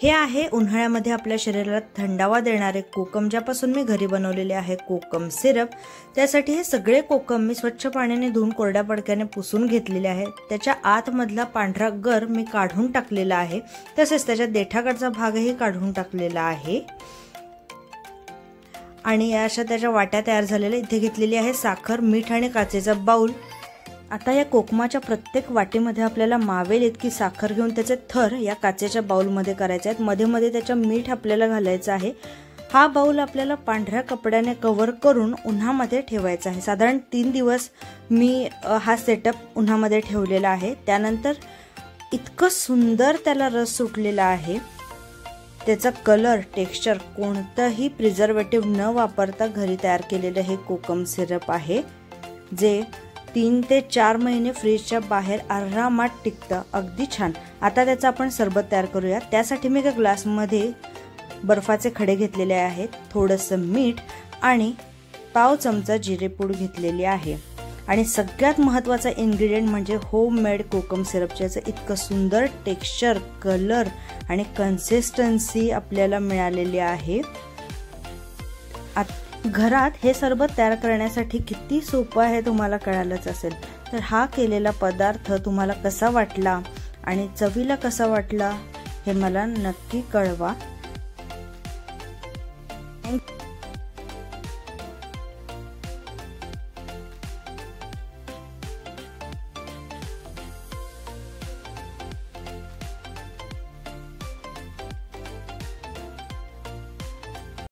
हे आहे उन्हाळ्यामध्ये आपल्या शरीराला थंडावा देणारे कोकम, ज्यापासून मी घरी बनवलेले आहे कोकम सिरप। त्यासाठी हे सगळे कोकम मी स्वच्छ पाण्याने धुवून कोरड्या पडक्याने पुसून घेतलेले आहे। त्याच्या आतमधला पांढरा गर मी काढून टाकलेला आहे, तसेच त्याच्या देठाकडचा भागही काढून टाकलेला आहे। आणि अशा त्याच्या वाट्या तयार झालेल्या इथे घेतलेली आहे साखर, मीठ आणि काचेचा बाउल। आता या कोकमाच्या प्रत्येक वाटीमध्ये आपल्याला मावेल इतकी साखर घेऊन त्याचे थर या काचेच्या बाउलमध्ये करायचे आहेत। मध्ये मध्ये त्याच्या मीठ आपल्याला घालायचं आहे। हा बाउल आपल्याला पांढऱ्या कपड्याने कव्हर करून उन्हामध्ये ठेवायचा आहे। साधारण 3 दिवस मी हा सेटअप उन्हामध्ये ठेवलेला आहे। त्यानंतर इतकं सुंदर त्याला रस सुटलेला आहे। त्याचा कलर, टेक्स्चर कोणतंही प्रिझर्वेटिव्ह न वापरता घरी तयार केलेलं हे कोकम सिरप आहे, जे 3 ते 4 महिने फ्रीजच्या बाहेर आरामात टिकतं। अगदी छान। आता त्याचा आपण सरबत तयार करूया। त्यासाठी मी एका ग्लासमध्ये बर्फाचे खडे घेतलेले आहेत, थोडंसं मीठ आणि पाव चमचा जिरेपूड घेतलेली आहे। आणि सगळ्यात महत्त्वाचा इन्ग्रेडियंट म्हणजे होममेड कोकम सिरपचे इतकं सुंदर टेक्स्चर, कलर आणि कन्सिस्टन्सी आपल्याला मिळालेली आहे। घरात हे सरबत तयार करण्यासाठी किती सोपं आहे तुम्हाला कळालंच असेल। तर हा केलेला पदार्थ तुम्हाला कसा वाटला आणि चवीला कसा वाटला हे मला नक्की कळवा।